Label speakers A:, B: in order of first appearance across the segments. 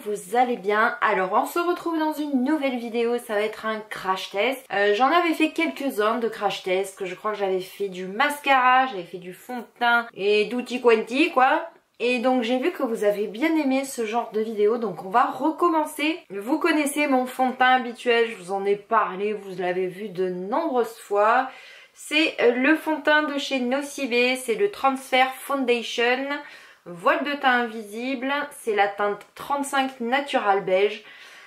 A: vous allez bien. Alors on se retrouve dans une nouvelle vidéo, ça va être un crash test. J'en avais fait quelques-uns de crash test, que je crois que j'avais fait du mascara, j'avais fait du fond de teint et d'outil quanti quoi. Et donc j'ai vu que vous avez bien aimé ce genre de vidéo, donc on va recommencer. Vous connaissez mon fond de teint habituel, je vous en ai parlé, vous l'avez vu de nombreuses fois. C'est le fond de teint de chez Nocibé, c'est le Transfer Foundation. Voile de teint invisible, c'est la teinte 35 Natural Beige.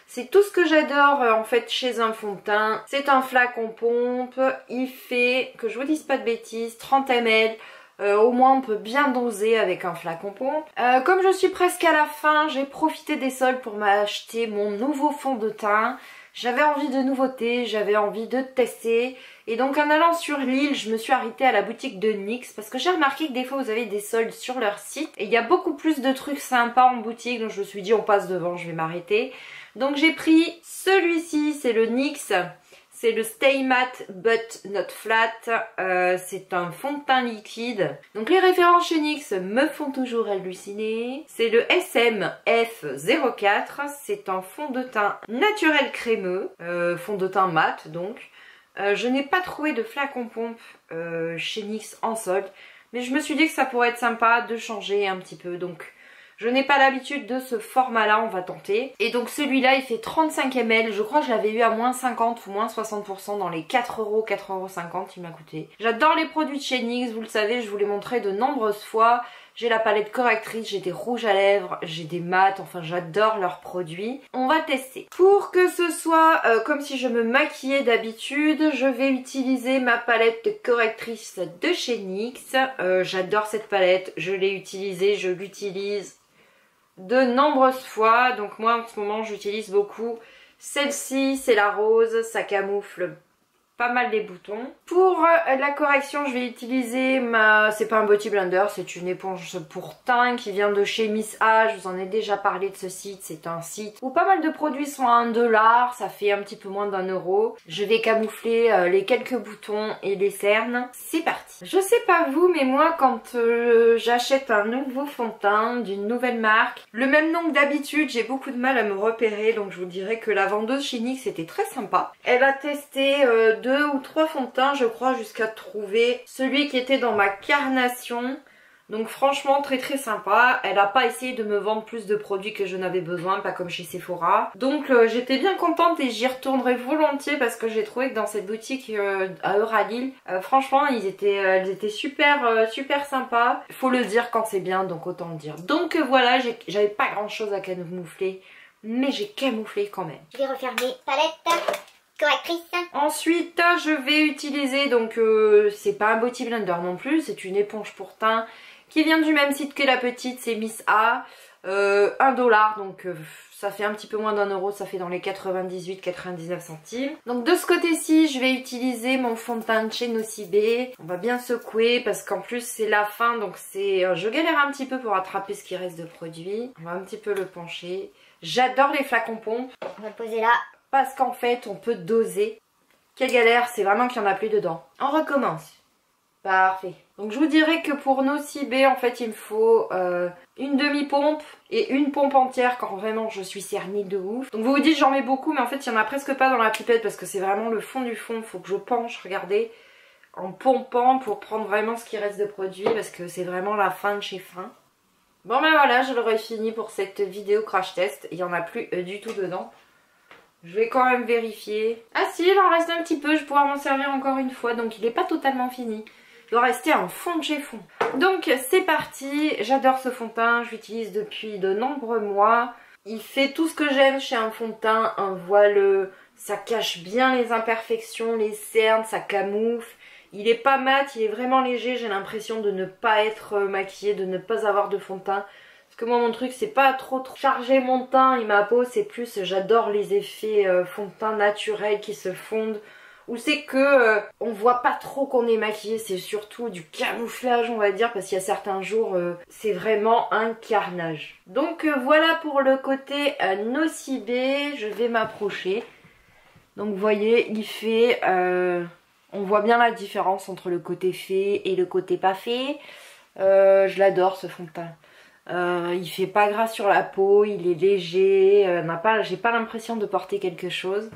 A: C'est tout ce que j'adore en fait chez un fond de teint. C'est un flacon pompe, il fait, que je vous dise pas de bêtises, 30 ml. Au moins on peut bien doser avec un flacon pompe. Comme je suis presque à la fin, j'ai profité des soldes pour m'acheter mon nouveau fond de teint. J'avais envie de nouveautés, j'avais envie de tester. Et donc en allant sur Lille, je me suis arrêtée à la boutique de NYX parce que j'ai remarqué que des fois vous avez des soldes sur leur site. Et il y a beaucoup plus de trucs sympas en boutique, donc je me suis dit on passe devant, je vais m'arrêter. Donc j'ai pris celui-ci, c'est le NYX. C'est le Stay Matte But Not Flat, c'est un fond de teint liquide. Donc les références chez NYX me font toujours halluciner. C'est le SMF04, c'est un fond de teint naturel crémeux, fond de teint mat donc. Je n'ai pas trouvé de flacon pompe chez NYX en solde, mais je me suis dit que ça pourrait être sympa de changer un petit peu, donc... Je n'ai pas l'habitude de ce format-là, on va tenter. Et donc celui-là, il fait 35 ml. Je crois que je l'avais eu à moins 50 ou moins 60% dans les 4€, 4,50€ il m'a coûté. J'adore les produits de chez NYX, vous le savez, je vous l'ai montré de nombreuses fois. J'ai la palette correctrice, j'ai des rouges à lèvres, j'ai des mats, enfin j'adore leurs produits. On va tester. Pour que ce soit comme si je me maquillais d'habitude, je vais utiliser ma palette correctrice de chez NYX. J'adore cette palette, je l'ai utilisée, je l'utilise de nombreuses fois. Donc moi en ce moment j'utilise beaucoup celle-ci, c'est la rose, ça camoufle pas mal les boutons. Pour la correction, je vais utiliser ma... C'est pas un body blender, c'est une éponge pour teint qui vient de chez Miss A. Je vous en ai déjà parlé de ce site. C'est un site où pas mal de produits sont à 1$. Ça fait un petit peu moins d'1€. Je vais camoufler les quelques boutons et les cernes. C'est parti. Je sais pas vous, mais moi quand j'achète un nouveau fond de teint d'une nouvelle marque, le même nom que d'habitude, j'ai beaucoup de mal à me repérer. Donc je vous dirais que la vendeuse chez NYX était très sympa. Elle a testé 2 ou 3 fonds de teint je crois jusqu'à trouver celui qui était dans ma carnation. Donc franchement très très sympa. Elle n'a pas essayé de me vendre plus de produits que je n'avais besoin, pas comme chez Sephora. Donc j'étais bien contente et j'y retournerai volontiers parce que j'ai trouvé que dans cette boutique à Euralille, franchement elles étaient super super sympas. Faut le dire quand c'est bien, donc autant le dire. Donc voilà, j'avais pas grand chose à camoufler, mais j'ai camouflé quand même.
B: Je vais refaire mes palettes correctrice.
A: Ensuite je vais utiliser donc c'est pas un body blender non plus, c'est une éponge pour teint qui vient du même site que la petite, c'est Miss A, 1$, donc ça fait un petit peu moins d'1€, ça fait dans les 98-99 centimes. Donc de ce côté-ci je vais utiliser mon fond de teint de chez Nocibé. On va bien secouer parce qu'en plus c'est la fin, donc c'est je galère un petit peu pour attraper ce qui reste de produit. On va un petit peu le pencher. J'adore les flacons pompes.
B: On va le poser là.
A: Parce qu'en fait on peut doser. Quelle galère, c'est vraiment qu'il n'y en a plus dedans. On recommence. Parfait. Donc je vous dirais que pour Nocibé en fait il me faut une demi-pompe et une pompe entière quand vraiment je suis cernée de ouf. Donc vous vous dites j'en mets beaucoup, mais en fait il n'y en a presque pas dans la pipette parce que c'est vraiment le fond du fond. Il faut que je penche, regardez, en pompant pour prendre vraiment ce qui reste de produit parce que c'est vraiment la fin de chez fin. Bon ben voilà, je l'aurais fini pour cette vidéo crash test. Il n'y en a plus du tout dedans. Je vais quand même vérifier. Ah si, il en reste un petit peu, je vais pouvoir m'en servir encore une fois. Donc il n'est pas totalement fini. Il doit rester un fond de chez fond. Donc c'est parti, j'adore ce fond de teint, je l'utilise depuis de nombreux mois. Il fait tout ce que j'aime chez un fond de teint, un voile, ça cache bien les imperfections, les cernes, ça camoufle. Il est pas mat, il est vraiment léger, j'ai l'impression de ne pas être maquillée, de ne pas avoir de fond de teint. Parce que moi mon truc c'est pas trop charger mon teint et ma peau, c'est plus j'adore les effets fond de teint naturels qui se fondent. Ou c'est que on voit pas trop qu'on est maquillé, c'est surtout du camouflage on va dire, parce qu'il y a certains jours c'est vraiment un carnage. Donc voilà pour le côté Nocibé, je vais m'approcher. Donc vous voyez il fait, on voit bien la différence entre le côté fait et le côté pas fait. Je l'adore ce fond de teint. Il fait pas gras sur la peau, il est léger, j'ai pas l'impression de porter quelque chose.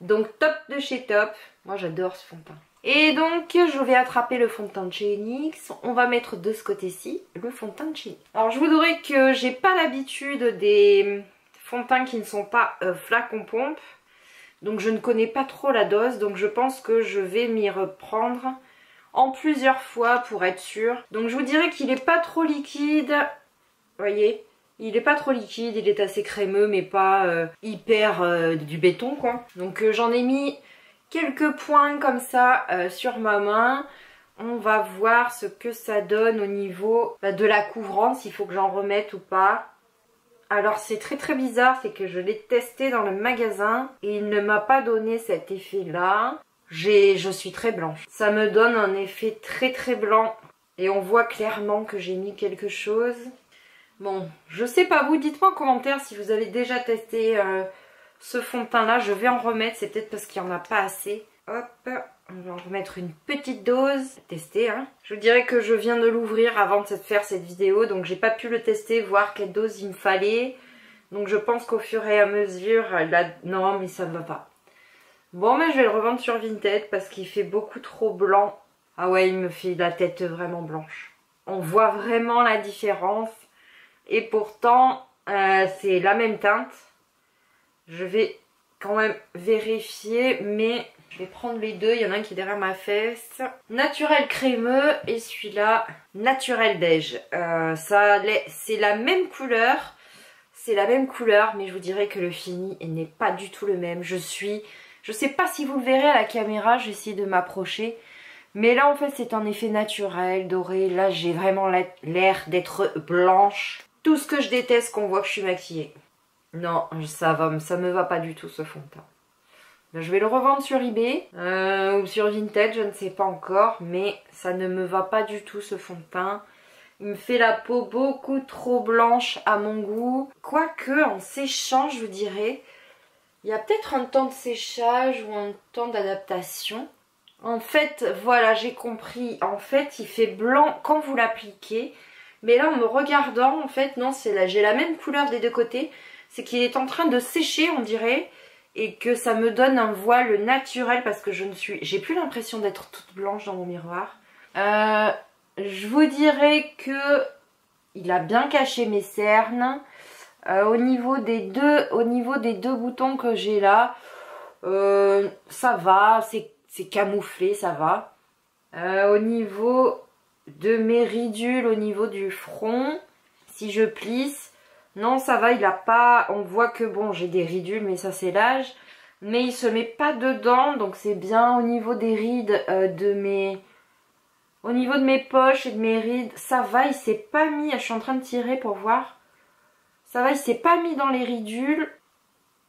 A: Donc top de chez Top, moi j'adore ce fond de teint. Et donc je vais attraper le fond de teint de chez NYX, on va mettre de ce côté-ci le fond de teint de chez NYX. Alors je vous dirais que j'ai pas l'habitude des fonds de teint qui ne sont pas flacon pompe, donc je ne connais pas trop la dose, donc je pense que je vais m'y reprendre en plusieurs fois pour être sûre. Donc je vous dirais qu'il est pas trop liquide. Vous voyez, il est pas trop liquide, il est assez crémeux mais pas hyper du béton quoi. Donc j'en ai mis quelques points comme ça sur ma main. On va voir ce que ça donne au niveau de la couvrance, il faut que j'en remette ou pas. Alors c'est très très bizarre, c'est que je l'ai testé dans le magasin et il ne m'a pas donné cet effet là. Je suis très blanche. Ça me donne un effet très très blanc et on voit clairement que j'ai mis quelque chose. Bon, je sais pas vous, dites-moi en commentaire si vous avez déjà testé ce fond de teint là. Je vais en remettre, c'est peut-être parce qu'il n'y en a pas assez. Hop, on va en remettre une petite dose. Tester, hein. Je vous dirais que je viens de l'ouvrir avant de faire cette vidéo, donc j'ai pas pu le tester, voir quelle dose il me fallait. Donc je pense qu'au fur et à mesure, non mais ça ne va pas. Bon, mais je vais le revendre sur Vinted parce qu'il fait beaucoup trop blanc. Ah ouais, il me fait la tête vraiment blanche. On voit vraiment la différence. Et pourtant, c'est la même teinte. Je vais quand même vérifier, mais je vais prendre les deux. Il y en a un qui est derrière ma fesse. Naturel crémeux et celui-là, naturel beige. C'est la même couleur. C'est la même couleur, mais je vous dirais que le fini n'est pas du tout le même. Je sais pas si vous le verrez à la caméra, je vais essayer de m'approcher. Mais là, en fait, c'est un effet naturel, doré. Là, j'ai vraiment l'air d'être blanche. Tout ce que je déteste qu'on voit que je suis maquillée. Non, ça me va pas du tout ce fond de teint. Je vais le revendre sur eBay ou sur Vinted, je ne sais pas encore. Mais ça ne me va pas du tout ce fond de teint. Il me fait la peau beaucoup trop blanche à mon goût. Quoique, en séchant, je vous dirais, il y a peut-être un temps de séchage ou un temps d'adaptation. En fait, voilà, j'ai compris. En fait, il fait blanc quand vous l'appliquez. Mais là, en me regardant, en fait, non, j'ai la même couleur des deux côtés. C'est qu'il est en train de sécher, on dirait. Et que ça me donne un voile naturel parce que j'ai plus l'impression d'être toute blanche dans mon miroir. Je vous dirais que il a bien caché mes cernes. Au niveau des deux boutons que j'ai là, ça va, c'est camouflé, ça va. Au niveau de mes ridules, au niveau du front, si je plisse, non ça va, il a pas, on voit que bon j'ai des ridules mais ça c'est l'âge, mais il se met pas dedans, donc c'est bien. Au niveau des rides au niveau de mes poches et de mes rides, ça va, il s'est pas mis, je suis en train de tirer pour voir, ça va, il s'est pas mis dans les ridules,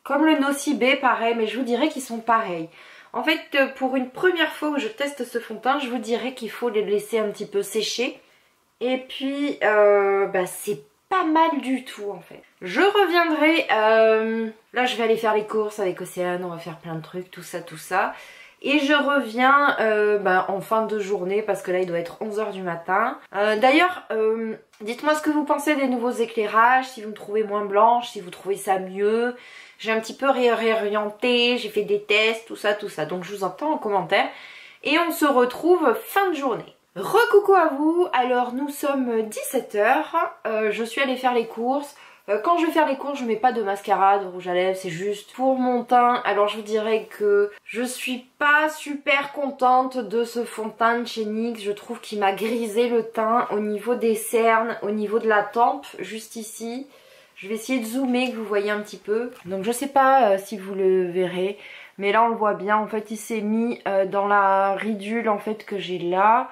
A: comme le Nocibé pareil, mais je vous dirais qu'ils sont pareils. En fait, pour une première fois où je teste ce fond de teint, je vous dirais qu'il faut les laisser un petit peu sécher. Et puis, c'est pas mal du tout en fait. Je reviendrai, là je vais aller faire les courses avec Océane, on va faire plein de trucs, tout ça. Et je reviens en fin de journée parce que là il doit être 11 h du matin. D'ailleurs, dites-moi ce que vous pensez des nouveaux éclairages, si vous me trouvez moins blanche, si vous trouvez ça mieux. J'ai un petit peu réorienté, j'ai fait des tests, tout ça. Donc je vous entends en commentaire. Et on se retrouve fin de journée. Recoucou à vous, alors nous sommes 17 h, je suis allée faire les courses. Quand je vais faire les courses, je mets pas de mascara, de rouge à lèvres, c'est juste pour mon teint. Alors je vous dirais que je suis pas super contente de ce fond de teint de chez NYX. Je trouve qu'il m'a grisé le teint au niveau des cernes, au niveau de la tempe, juste ici. Je vais essayer de zoomer, que vous voyez un petit peu. Donc je sais pas si vous le verrez, mais là on le voit bien. En fait il s'est mis dans la ridule en fait que j'ai là.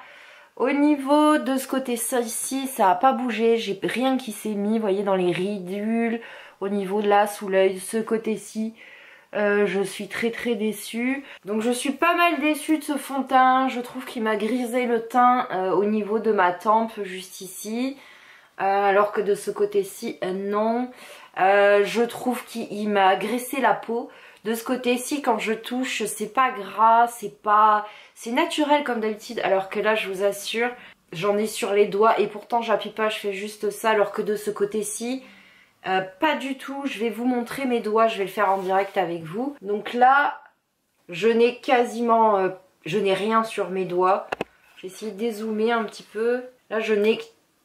A: Au niveau de ce côté-ci, ça n'a pas bougé, j'ai rien qui s'est mis, vous voyez, dans les ridules, au niveau de là, sous l'œil, ce côté-ci, je suis très très déçue. Donc je suis pas mal déçue de ce fond de teint, je trouve qu'il m'a grisé le teint au niveau de ma tempe, juste ici, alors que de ce côté-ci, non. Je trouve qu'il m'a graissé la peau. De ce côté-ci, quand je touche, c'est pas gras, c'est naturel comme d'habitude, alors que là, je vous assure, j'en ai sur les doigts et pourtant j'appuie pas, je fais juste ça, alors que de ce côté-ci, pas du tout. Je vais vous montrer mes doigts, je vais le faire en direct avec vous. Donc là, je n'ai quasiment, je n'ai rien sur mes doigts. Je vais essayer de dézoomer un petit peu. Là, je n'ai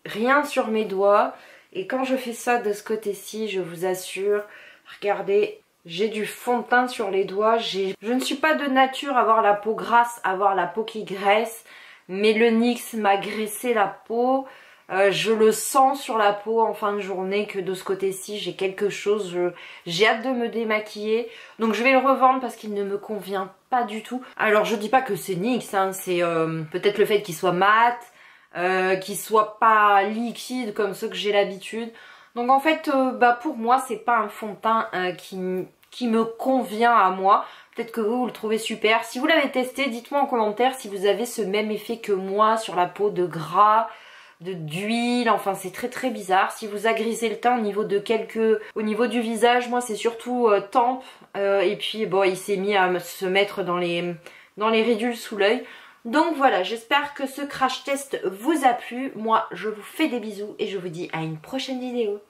A: rien sur mes doigts. Et quand je fais ça de ce côté-ci, je vous assure, regardez, j'ai du fond de teint sur les doigts. Je ne suis pas de nature à avoir la peau grasse, à avoir la peau qui graisse. Mais le NYX m'a graissé la peau. Je le sens sur la peau en fin de journée que de ce côté-ci, j'ai quelque chose. J'ai hâte de me démaquiller. Donc je vais le revendre parce qu'il ne me convient pas du tout. Alors je dis pas que c'est NYX, hein, c'est peut-être le fait qu'il soit mat, qu'il soit pas liquide comme ceux que j'ai l'habitude. Donc en fait, pour moi, c'est pas un fond de teint qui me convient à moi. Peut-être que vous le trouvez super. Si vous l'avez testé, dites-moi en commentaire si vous avez ce même effet que moi sur la peau de gras, d'huile, enfin c'est très très bizarre. Si vous agrisez le teint au niveau du visage, moi c'est surtout tempes, et puis bon, il s'est mis à se mettre dans les ridules sous l'œil. Donc voilà, j'espère que ce crash test vous a plu. Moi je vous fais des bisous et je vous dis à une prochaine vidéo.